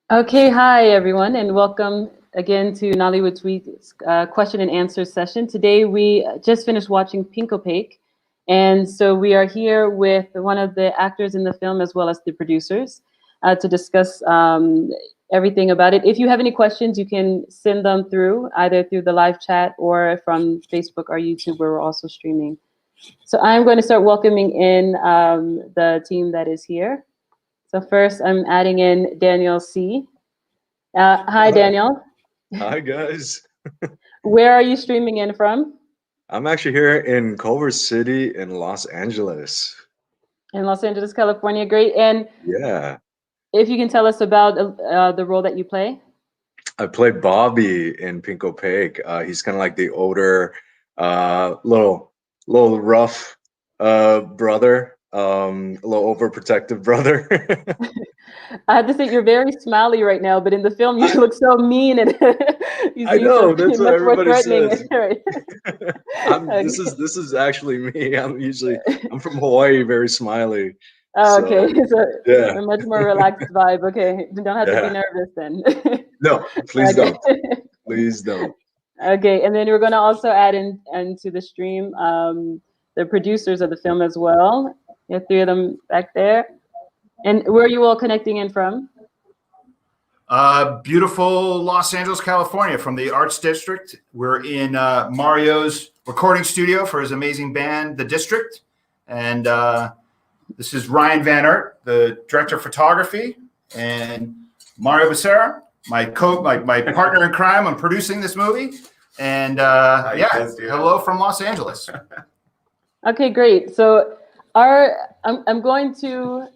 Okay, hi everyone, and welcome again to Nollywood Tweet's question and answer session. Today we just finished watching Pink Opaque, and so we are here with one of the actors in the film as well as the producers to discuss everything about it. If you have any questions, you can send them through either through the live chat or from Facebook or YouTube, where we're also streaming. So I'm going to start welcoming in the team that is here. So first, I'm adding in Daniel C. Hi, Hi, Daniel. hi guys. Where are you streaming in from? I'm actually here in Culver City in Los Angeles. In Los Angeles, California. Great. And Yeah, if you can tell us about the role that you play. I play Bobby in Pink Opaque. He's kind of like the older, little rough brother, a little overprotective brother. I have to say, you're very smiley right now, but in the film, you I, look so mean and you I seem so know that's what much more everybody threatening. says. Right. I'm Okay. this is actually me. I'm from Hawaii, very smiley. Oh, okay. So So yeah, a much more relaxed vibe. Okay. You don't have to be yeah. nervous then. No, please Okay. don't. Please don't. Okay, and then we're going to also add in into the stream the producers of the film as well. You have three of them back there. And where are you all connecting in from? Beautiful Los Angeles, California, from the Arts District. We're in Mario's recording studio for his amazing band, The District. And this is Ryan Van Ert, the director of photography, and Mario Becerra, my partner in crime. I'm producing this movie. And hello from Los Angeles. Okay, great. So I'm going to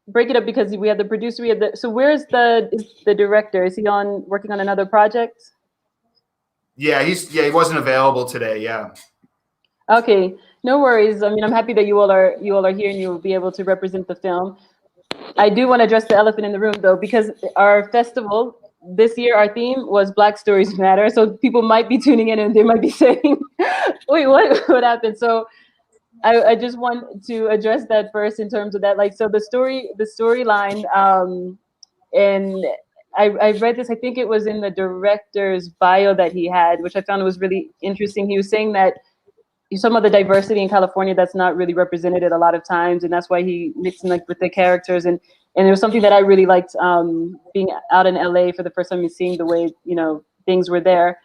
break it up because we have the producer, we have so where's the director? Is he working on another project? Yeah, he wasn't available today. Yeah. Okay, no worries. I mean, I'm happy that you all are here and you will be able to represent the film. I do want to address the elephant in the room though, because our festival this year, our theme was Black Stories Matter. So people might be tuning in and they might be saying, "Wait, what happened?" So I just want to address that first in terms of that. Like, so the storyline, and I read this. I think it was in the director's bio that he had, which I found was really interesting. He was saying that some of the diversity in California that's not really represented a lot of times, and that's why he mixed in like with the characters and it was something that I really liked being out in LA for the first time and seeing the way things were there.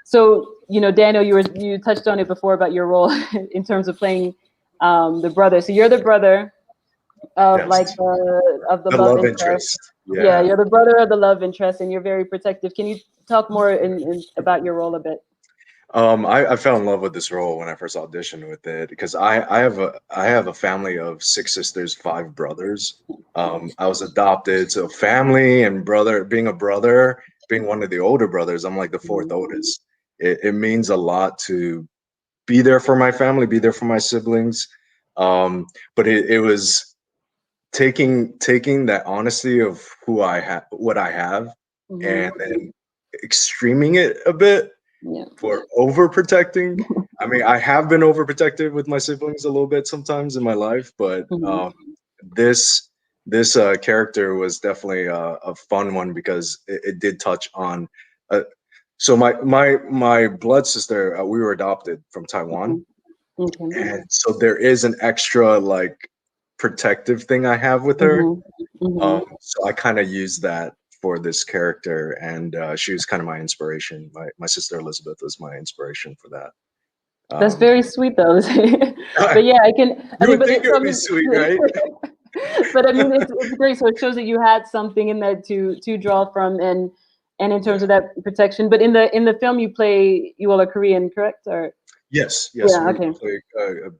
So Daniel, you touched on it before about your role in terms of playing the brother. So you're the brother of like Yes. the The love love interest. interest. Yeah, Yeah. you're the brother of the love interest, and you're very protective. Can you talk more about your role a bit? I fell in love with this role when I first auditioned with it because I have a family of six sisters, five brothers. I was adopted, so family and brother, being a brother, being one of the older brothers, I'm like the fourth oldest. It means a lot to be there for my family, be there for my siblings. But it was taking that honesty of who I have, what I have, and Mm-hmm. then extreming it a bit Yeah. for overprotecting. I mean, I have been overprotective with my siblings a little bit sometimes in my life, but Mm-hmm. this character was definitely a fun one because it did touch on. Uh, so my blood sister, we were adopted from Taiwan, Okay. and so there is an extra like protective thing I have with her. Mm-hmm. Mm-hmm. So I kind of used that for this character, and she was kind of my inspiration. My sister Elizabeth was my inspiration for that. That's Um, very sweet, though. But yeah, I can. I you mean, would but think it's it would be something. sweet, right? But I mean, it's great. So it shows that you had something in there to draw from, and in terms Yeah. of that protection. But in the film, you all are Korean, correct? Or Yes. Yes. yeah, We okay. play a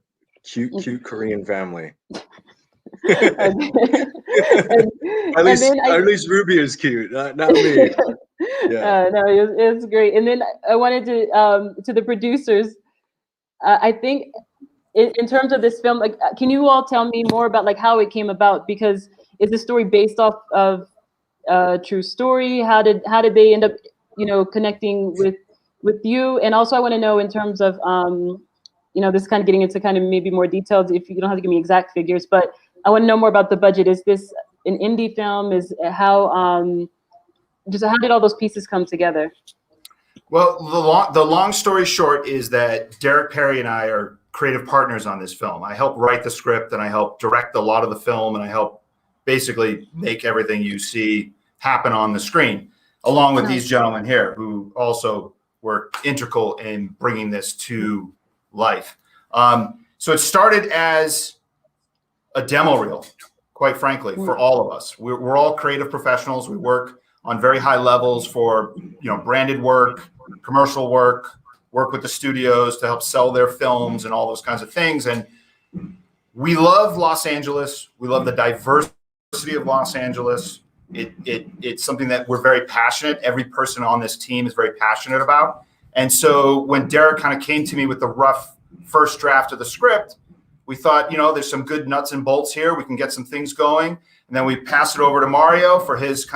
cute Korean family. Okay. and, at and least then at least Ruby is cute, not me. Yeah. no, it's great. And then I wanted to the producers. I think in terms of this film, like, can you all tell me more about like how it came about? Because is the story based off of a true story? How did they end up, connecting with you? And also, I want to know in terms of, this kind of getting into kind of maybe more details. If you don't have to give me exact figures, but I want to know more about the budget. Is this an indie film? Is how just how did all those pieces come together? Well, the long story short is that Derek Perry and I are creative partners on this film. I helped write the script and I helped direct a lot of the film, and I helped basically make everything you see happen on the screen, along with these gentlemen here who also were integral in bringing this to life. So it started as a demo reel, quite frankly, for all of us. We're all creative professionals. We work on very high levels for, branded work, commercial work with the studios to help sell their films and all those kinds of things. And we love Los Angeles. We love the diversity of Los Angeles. It's something that we're very passionate. Every person on this team is very passionate about. And so when Derek kind of came to me with the rough first draft of the script, we thought, there's some good nuts and bolts here. We can get some things going. And then we pass it over to Mario for his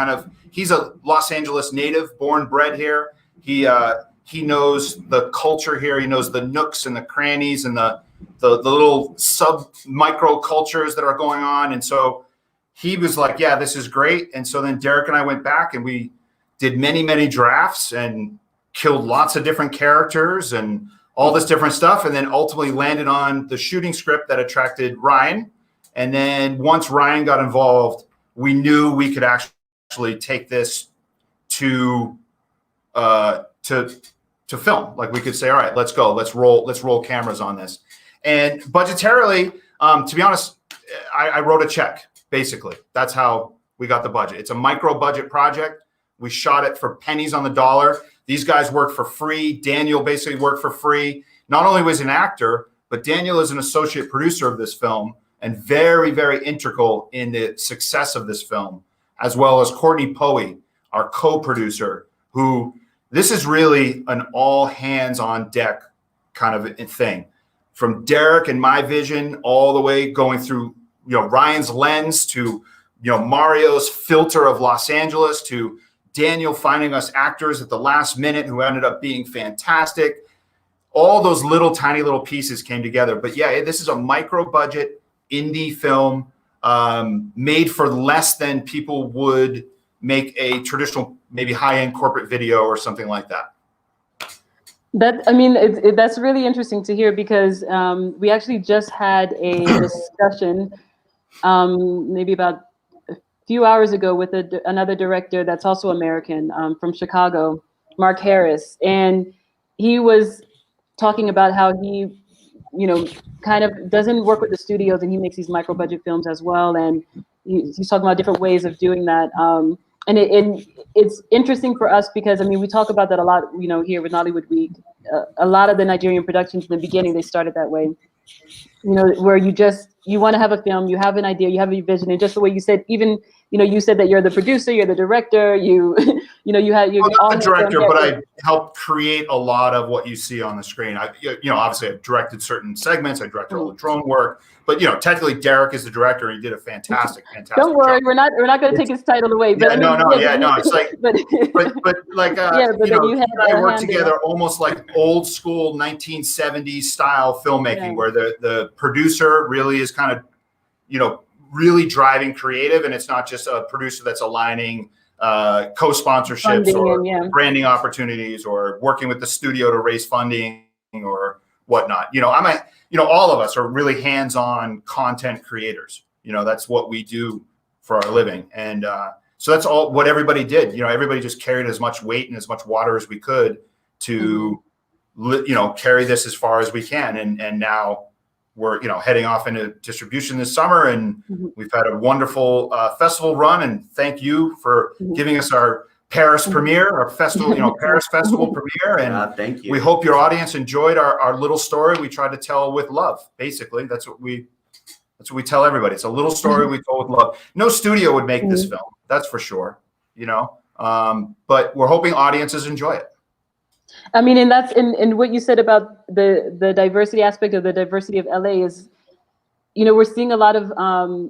he's a Los Angeles native, born, bred here. He knows the culture here. He knows the nooks and the crannies and the little micro cultures that are going on. And so he was like, yeah, this is great. And so then Derek and I went back and we did many, many drafts and killed lots of different characters and all this different stuff. And then ultimately landed on the shooting script that attracted Ryan. And then once Ryan got involved, we knew we could actually take this to film. Like we could say, all right, let's go, let's roll cameras on this. And budgetarily, to be honest, I wrote a check. Basically, that's how we got the budget. It's a micro budget project. We shot it for pennies on the dollar. These guys worked for free. Daniel basically worked for free. Not only was he an actor, but Daniel is an associate producer of this film and very, very integral in the success of this film, as well as Courtney Poe, our co-producer, who this is really an all hands on deck kind of thing. From Derek and my vision all the way going through, Ryan's lens to, Mario's filter of Los Angeles to Daniel finding us actors at the last minute who ended up being fantastic. All those tiny little pieces came together. But yeah, this is a micro budget indie film made for less than people would make a traditional, maybe high-end corporate video or something like that. That's really interesting to hear because we actually just had a discussion maybe about a few hours ago with another director that's also American from Chicago, Mark Harris. And he was talking about how he, kind of doesn't work with the studios and he makes these micro budget films as well. And he's talking about different ways of doing that. And it's interesting for us because, we talk about that a lot, here with Nollywood Week. A lot of the Nigerian productions in the beginning, they started that way, where you want to have a film, you have an idea, you have a vision, and just the way you said, even, you said that you're the producer, you're the director, you're not the director, but I helped create a lot of what you see on the screen. Obviously I've directed certain segments, I directed all the drone work, but technically Derek is the director and he did a fantastic Don't worry, job. we're not going to take his title away. But no. It's like, I work together almost like old school 1970s style filmmaking, where the producer really is kind of, really driving creative, and it's not just a producer that's aligning co-sponsorships or branding opportunities or working with the studio to raise funding or whatnot. All of us are really hands-on content creators. That's what we do for our living. And so that's all what everybody did. Everybody just carried as much weight and as much water as we could to, carry this as far as we can. And now we're, heading off into distribution this summer, and we've had a wonderful festival run. And thank you for giving us our Paris premiere, our festival, Paris festival premiere. And thank you. We hope your audience enjoyed our little story we tried to tell with love. Basically, that's what we tell everybody. It's a little story we told with love. No studio would make this film, that's for sure. But we're hoping audiences enjoy it. And that's and what you said about the diversity aspect of the diversity of LA is, we're seeing a lot of,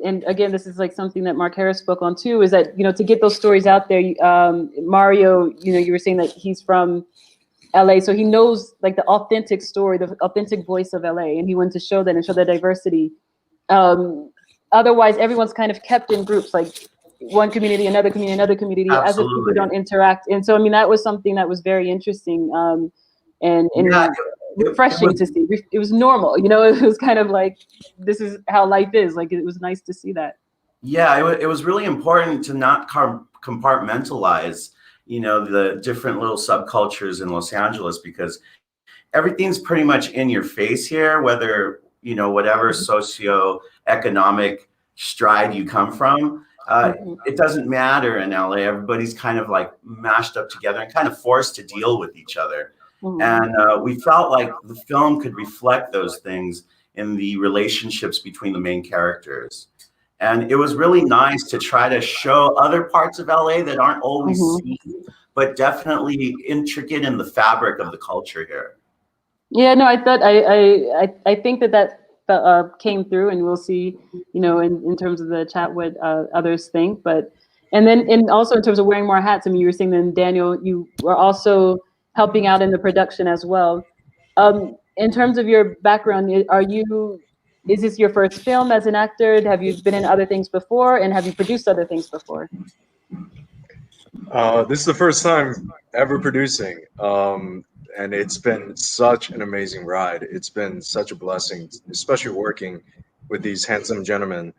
and again, this is like something that Mark Harris spoke on too, is that, to get those stories out there, Mario, you were saying that he's from LA, so he knows like the authentic story, the authentic voice of LA, and he wanted to show that and show the diversity. Otherwise, everyone's kind of kept in groups. Like, one community, another community, another community, as if people Absolutely. don't interact. And so, I mean, that was something that was very interesting, and Yeah, it refreshing was. to see. It was normal, you know. It was kind of like, this is how life is. Like, it was nice to see that. Yeah, it was really important to not compartmentalize, the different little subcultures in Los Angeles, because everything's pretty much in your face here, whether, whatever socioeconomic stride you come from. It doesn't matter in LA. Everybody's kind of like mashed up together and kind of forced to deal with each other. And we felt like the film could reflect those things in the relationships between the main characters. And it was really nice to try to show other parts of LA that aren't always seen, but definitely intricate in the fabric of the culture here. Yeah, no, I thought I think that came through, and we'll see, in terms of the chat what others think. But and also in terms of wearing more hats. I mean, you were saying then, Daniel, you were also helping out in the production as well. In terms of your background, is this your first film as an actor? Have you been in other things before, and have you produced other things before? This is the first time ever producing, and it's been such an amazing ride. It's been such a blessing, especially working with these handsome gentlemen.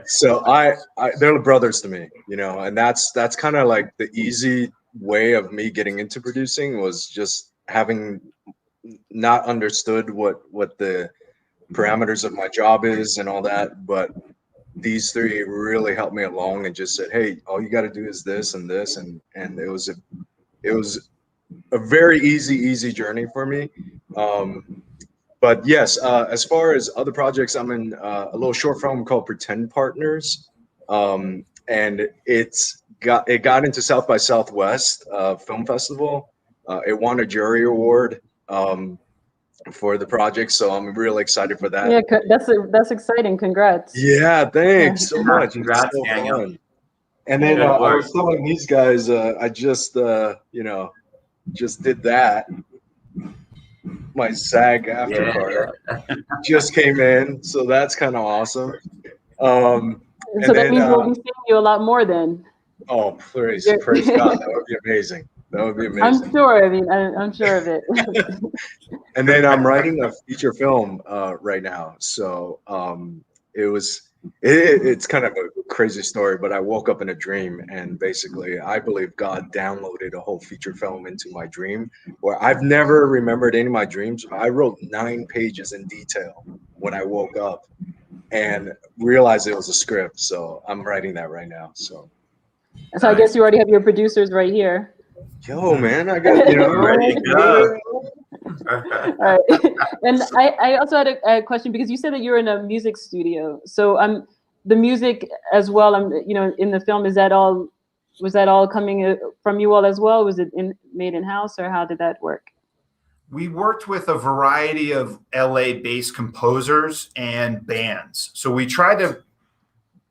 So they're brothers to me, and that's kind of like the easy way of me getting into producing, was just having not understood what the parameters of my job is and all that, but these three really helped me along and just said, "Hey, all you got to do is this and this," and it was a very easy journey for me. But yes, as far as other projects, I'm in a little short film called Pretend Partners, and it got into South by Southwest Film Festival. It won a jury award for the project, so I'm really excited for that. Yeah, that's exciting. Congrats. Yeah, thanks so much. Congrats, It's so Daniel. fun. And then Good I work. was telling these guys, I just just did that. My SAG after part just came in, so that's kind of awesome. And So that then, means we'll be seeing you a lot more then. oh, praise God, that would be amazing. That would be amazing. I'm sure. I mean, I'm sure of it. And then I'm writing a feature film right now. So it's kind of a crazy story, but I woke up in a dream, and basically I believe God downloaded a whole feature film into my dream, where I've never remembered any of my dreams. I wrote 9 pages in detail when I woke up and realized it was a script. So I'm writing that right now. So I guess you already have your producers right here. yo, man, I got Ready to go. All right. And I also had a question, because you said that you're in a music studio. So the music as well, in the film, was that all coming from you all as well? Was it made in-house, or how did that work? We worked with a variety of LA-based composers and bands. So we tried to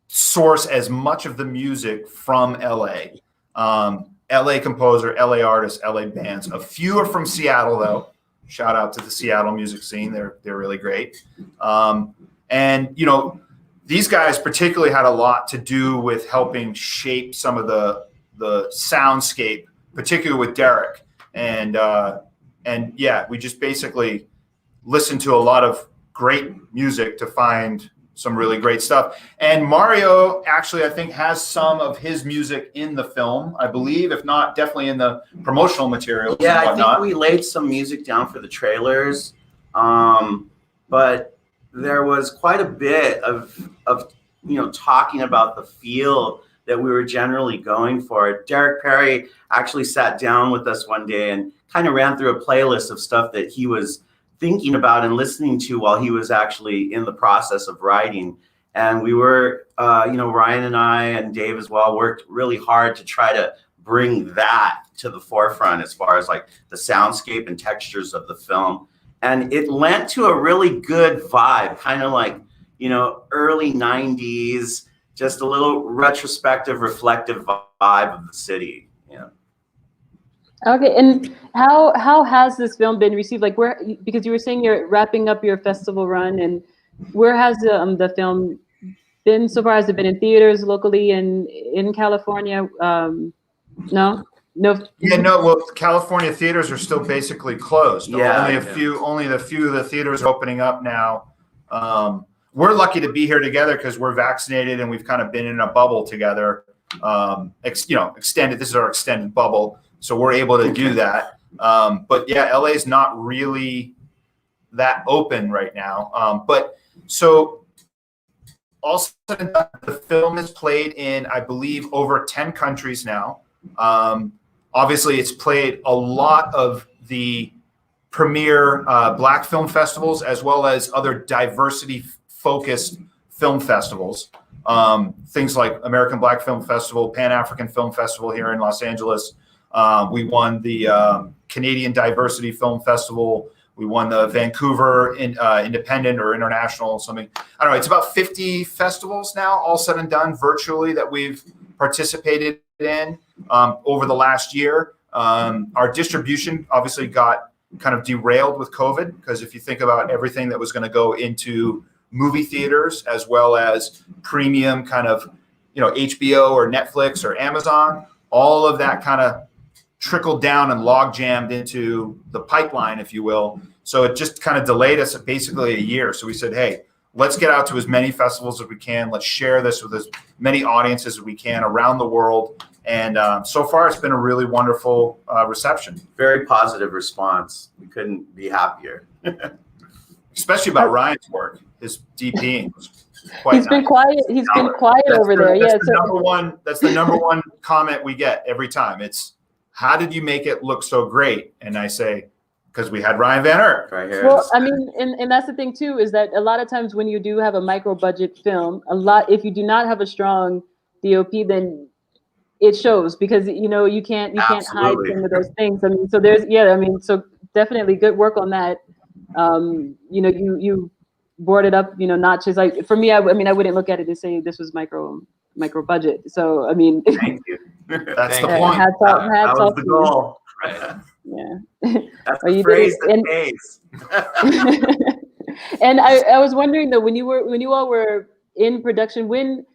source as much of the music from LA. LA composer, LA artists, LA bands. A few are from Seattle, though. Shout out to the Seattle music scene. They're really great. And these guys particularly had a lot to do with helping shape some of the soundscape, particularly with Derek. And yeah, we just basically listened to a lot of great music to find some really great stuff. And Mario actually, I think, has some of his music in the film, I believe, if not definitely in the promotional materials. Yeah, and whatnot. I think we laid some music down for the trailers, but there was quite a bit of talking about the feel that we were generally going for. Derek Perry actually sat down with us one day and kind of ran through a playlist of stuff that he was thinking about and listening to while he was actually in the process of writing. And we were, Ryan and I and Dave as well worked really hard to try to bring that to the forefront as far as like the soundscape and textures of the film. And it lent to a really good vibe, kind of like, early 90s, just a little retrospective, reflective vibe of the city. Okay, and how has this film been received? Like, because you were saying you're wrapping up your festival run, and where has the film been so far? Has it been in theaters locally and in California? No, no. Yeah, no. Well, California theaters are still basically closed. Yeah, Only the few of the theaters are opening up now. We're lucky to be here together because we're vaccinated and we've kind of been in a bubble together. Extended. This is our extended bubble, so we're able to do that. But yeah, LA is not really that open right now. But so. Also, the film is played in, I believe, over 10 countries now. Obviously, it's played a lot of the premier Black film festivals, as well as other diversity-focused film festivals. Things like American Black Film Festival, Pan-African Film Festival here in Los Angeles. We won the Canadian Diversity Film Festival. We won the Vancouver Independent or International something. I don't know. It's about 50 festivals now, all said and done, virtually, that we've participated in over the last year. Our distribution obviously got kind of derailed with COVID, because if you think about everything that was going to go into movie theaters as well as premium kind of, HBO or Netflix or Amazon, all of that kind of trickled down and log jammed into the pipeline, if you will. So it just kind of delayed us basically a year. So we said, hey, let's get out to as many festivals as we can. Let's share this with as many audiences as we can around the world. And so far, it's been a really wonderful reception. Very positive response. We couldn't be happier. Especially about Ryan's work. His DPing was quite He's been quiet. He's been quiet over there. That's Yeah. That's the number one comment we get every time. It's, how did you make it look so great? And I say, because we had Ryan Van Ert right here. Well, I mean, and that's the thing too, is that a lot of times when you do have a micro budget film, if you do not have a strong DOP, then it shows, because you can't hide some of those things. I mean, so definitely good work on that. You brought it up, not just like, for me, I wouldn't look at it and say this was micro budget. So I mean, thank you. That's the point. Hats off that was the to goal. Right. Yeah. That's the phrase that pays. And I was wondering though, when you all were in production, when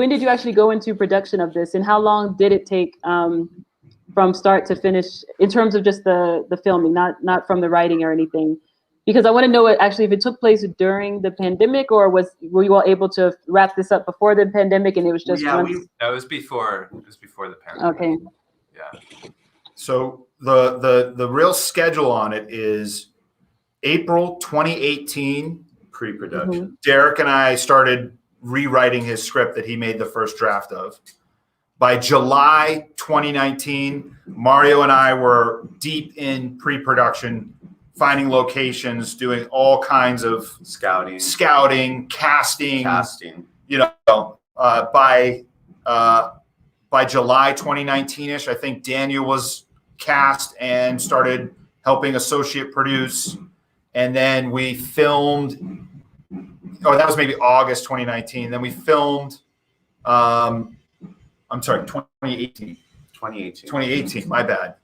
did you actually go into production of this, and how long did it take from start to finish in terms of just the filming, not from the writing or anything? Because I want to know if it took place during the pandemic, or were you all able to wrap this up before the pandemic and it was just it was before the pandemic. Okay. Yeah. So the real schedule on it is April 2018 pre-production. Mm-hmm. Derek and I started rewriting his script that he made the first draft of. By July 2019, Mario and I were deep in pre-production, finding locations, doing all kinds of scouting, casting. By July 2019-ish, I think Daniel was cast and started helping associate produce. And then we filmed, that was maybe August 2019. Then we filmed, 2018. 2018, my bad.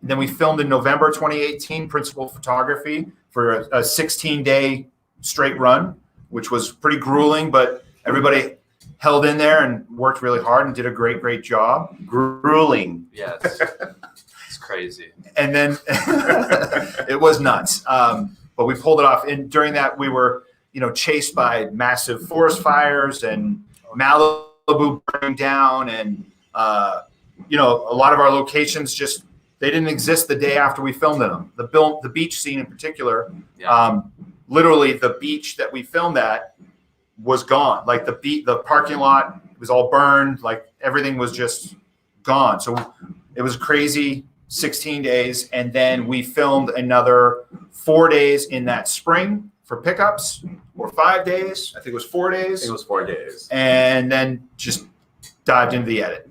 Then we filmed in November 2018, principal photography for a 16-day straight run, which was pretty grueling, but everybody held in there and worked really hard and did a great job. Grueling. Yes. It's crazy. And then it was nuts. But we pulled it off. And during that, we were, chased by massive forest fires and Malibu burning down. And, a lot of our locations they didn't exist the day after we filmed them. The beach scene in particular, literally the beach that we filmed at was gone. Like the parking lot was all burned. Like everything was just gone. So it was crazy 16 days. And then we filmed another 4 days in that spring for pickups, or 5 days. I think it was 4 days. It was 4 days. And then just dived into the edit.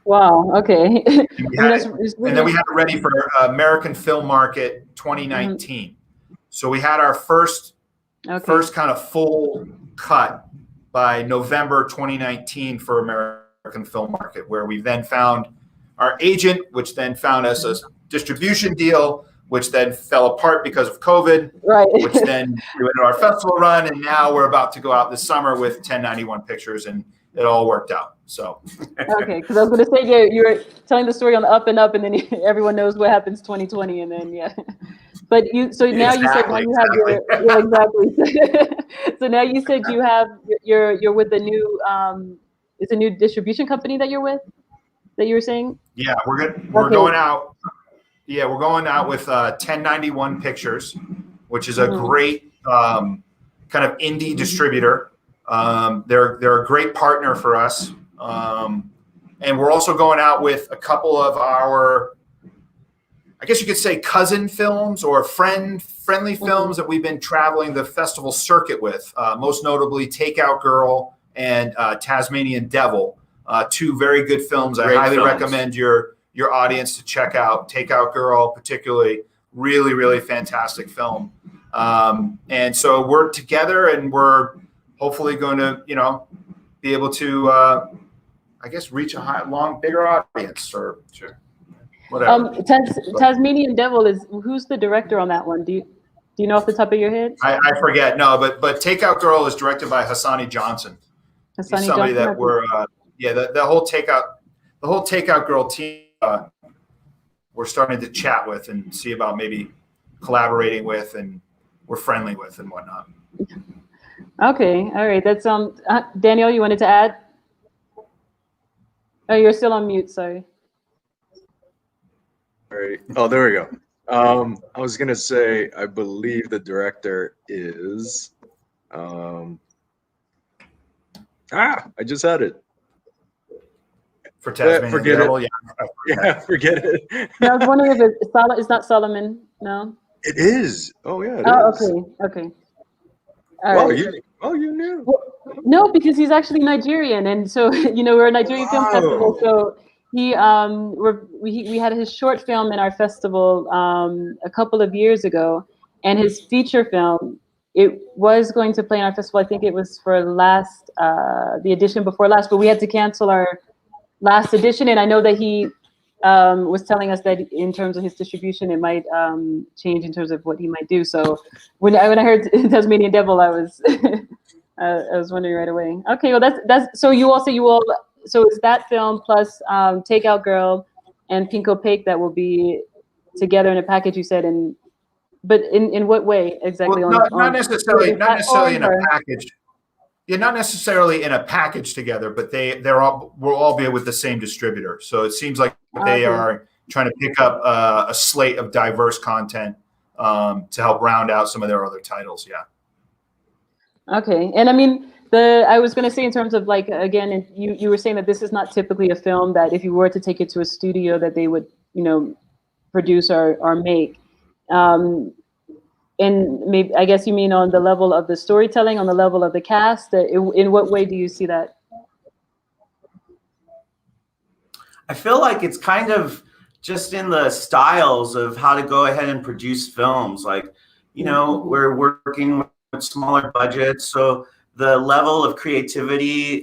Wow. Okay. And then we had it ready for American Film Market 2019. Mm-hmm. So we had our first kind of full cut by November 2019 for American Film Market, where we then found our agent, which then found us a distribution deal, which then fell apart because of COVID, Right. which then we went to our festival run, and now we're about to go out this summer with 1091 Pictures, and it all worked out. So Okay, because I was going to say, yeah, you were telling the story on the up and up, and then everyone knows what happens 2020, and then yeah. But now you said now you have your exactly. So now you said you have you're with the new it's a new distribution company that you're with, that you were saying. yeah, we're going out. Yeah, we're going out with 1091 Pictures, which is a great kind of indie distributor. They're a great partner for us, and we're also going out with a couple of our, I guess you could say, cousin films or friendly films that we've been traveling the festival circuit with. Most notably, Takeout Girl and Tasmanian Devil, two very good films. I highly recommend your audience to check out. Takeout Girl, particularly, really, really fantastic film. And so we're together, and we're hopefully going to, be able to, I guess, reach a bigger audience, or whatever. Tasmanian Devil who's the director on that one? Do you know off the top of your head? I forget. No, but Takeout Girl is directed by Hassani Johnson. He's somebody that we're the whole Takeout Girl team we're starting to chat with and see about maybe collaborating with, and we're friendly with and whatnot. Okay, all right. That's Daniel, you wanted to add? Oh, you're still on mute. Sorry. All right. Oh, there we go. I was gonna say, I believe the director is. I just had it. For Tasmanian forget Devil, it. Yeah, forget it. I was wondering if it's not Solomon. No. It is. Oh yeah. It is. Okay. All right. You knew. Well, no, because he's actually Nigerian, and so we're a Nigerian film festival. So we had his short film in our festival a couple of years ago, and his feature film, it was going to play in our festival. I think it was for the edition before last, but we had to cancel our last edition, and I know that he was telling us that in terms of his distribution, it might change in terms of what he might do. So when I heard Tasmanian Devil, I was I was wondering right away. Okay, well that's so so it's that film plus Takeout Girl and Pink Opaque that will be together in a package, you said, but in what way exactly? Well, not necessarily in a package. Yeah, not necessarily in a package together, but we'll all be with the same distributor. So it seems like they are trying to pick up a slate of diverse content to help round out some of their other titles. Yeah. Okay, and I mean, I was going to say in terms of again, you were saying that this is not typically a film that if you were to take it to a studio that they would produce or make. And maybe, I guess you mean on the level of the storytelling, on the level of the cast. In what way do you see that? I feel like it's kind of just in the styles of how to go ahead and produce films. We're working with smaller budgets, so the level of creativity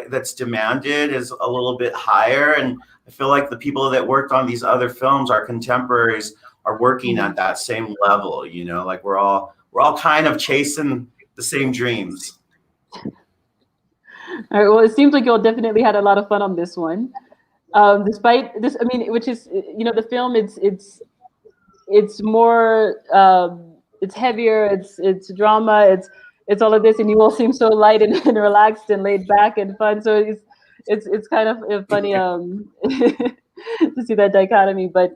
that's demanded is a little bit higher. And I feel like the people that worked on these other films, our contemporaries, are working at that same level. We're all kind of chasing the same dreams. All right. Well, it seems like you all definitely had a lot of fun on this one. Despite this, I mean, which is the film, it's more it's heavier, it's drama, it's all of this, and you all seem so light and relaxed and laid back and fun. So it's kind of funny to see that dichotomy, but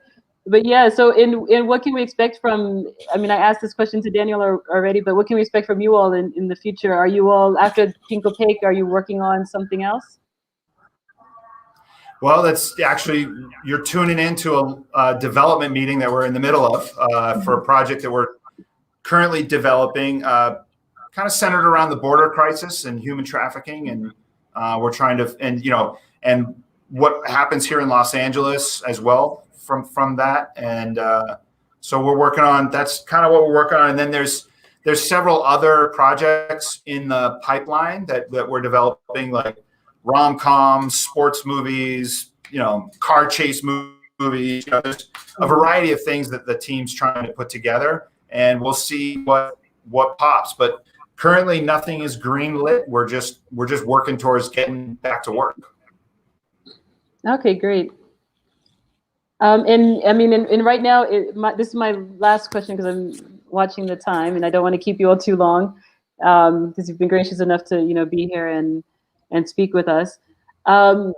yeah. So in what can we expect from? I mean, I asked this question to Daniel already, but what can we expect from you all in the future? Are you all, after Pink Opaque, are you working on something else? Well, that's actually, you're tuning into a development meeting that we're in the middle of for a project that we're currently developing, kind of centered around the border crisis and human trafficking, and we're trying to, and what happens here in Los Angeles as well from that, and so we're working on, that's kind of what we're working on, and then there's several other projects in the pipeline that we're developing, like rom-coms, sports movies, car chase movies. You know, there's a variety of things that the team's trying to put together, and we'll see what pops. But currently, nothing is greenlit. We're just working towards getting back to work. Okay, great. And I mean, and right now, this is my last question because I'm watching the time, and I don't want to keep you all too long, because you've been gracious enough to be here and speak with us. No,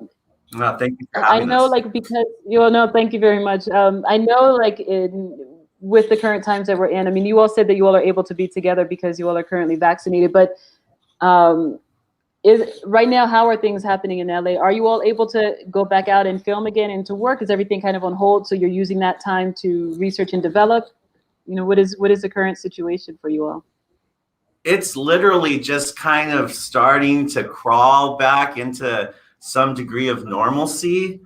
thank you for having I know, us. like, because thank you very much. I know, like, with the current times that we're in, I mean, you all said that you all are able to be together because you all are currently vaccinated, but right now, how are things happening in LA? Are you all able to go back out and film again and to work? Is everything kind of on hold? So you're using that time to research and develop? What is the current situation for you all? It's literally just kind of starting to crawl back into some degree of normalcy.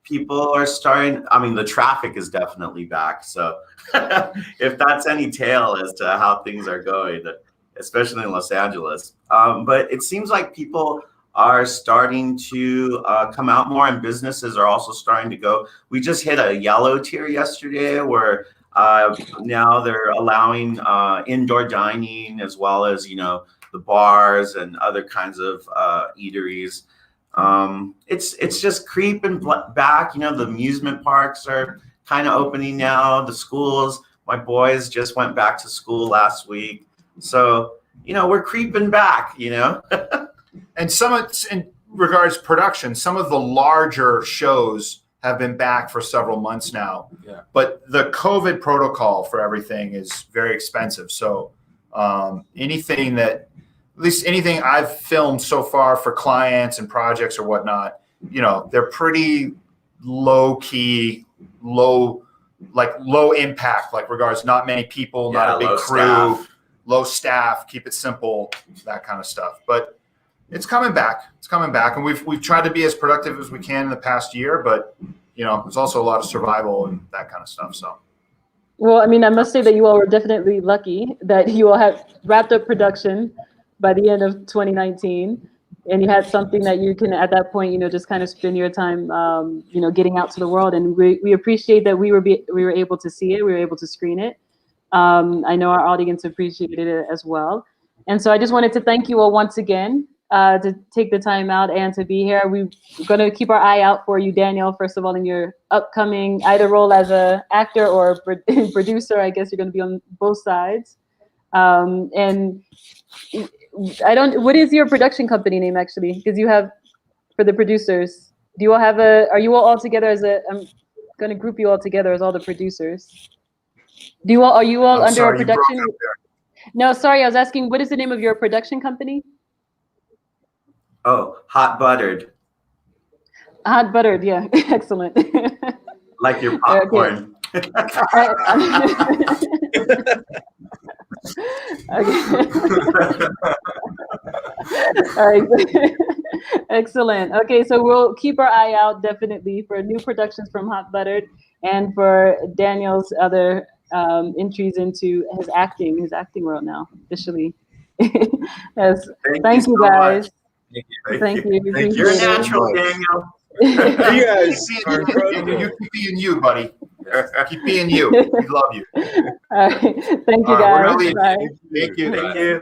People are starting, I mean, the traffic is definitely back. So if that's any tale as to how things are going, especially in Los Angeles. But it seems like people are starting to come out more, and businesses are also starting to go. We just hit a yellow tier yesterday where now they're allowing indoor dining as well as, the bars and other kinds of eateries. It's just creeping back. The amusement parks are kind of opening now. The schools, my boys just went back to school last week. So, we're creeping back, And in regards to production, some of the larger shows have been back for several months now. Yeah. But the COVID protocol for everything is very expensive. So anything I've filmed so far for clients and projects or whatnot, they're pretty low key, low impact, like regards not many people, not a big crew, low staff, keep it simple, that kind of stuff. But it's coming back. And we've tried to be as productive as we can in the past year, but there's also a lot of survival and that kind of stuff. So, well, I mean, I must say that you all were definitely lucky that you all have wrapped up production by the end of 2019, and you had something that you can at that point, just kind of spend your time, getting out to the world. And we appreciate that we were able to see it, we were able to screen it. I know our audience appreciated it as well. And so I just wanted to thank you all once again to take the time out and to be here. We're going to keep our eye out for you, Daniel, first of all, in your upcoming either role as an actor or producer. I guess you're going to be on both sides. And what is your production company name, actually? Because you have, for the producers, are you all together I'm going to group you all together as all the producers. Are you all under a production? No, sorry, I was asking, what is the name of your production company? Oh, Hot Buttered. Hot Buttered, yeah, excellent. Like your popcorn. All right. Excellent. Okay, so we'll keep our eye out definitely for new productions from Hot Buttered and for Daniel's other entries into his acting world now, officially. Yes. Thank you, guys. Thank you. You're natural, Daniel. You guys are you incredible. keep being you, buddy. Keep being you. We love you. All right. Thank you, guys. Bye. Thank you. Thank you.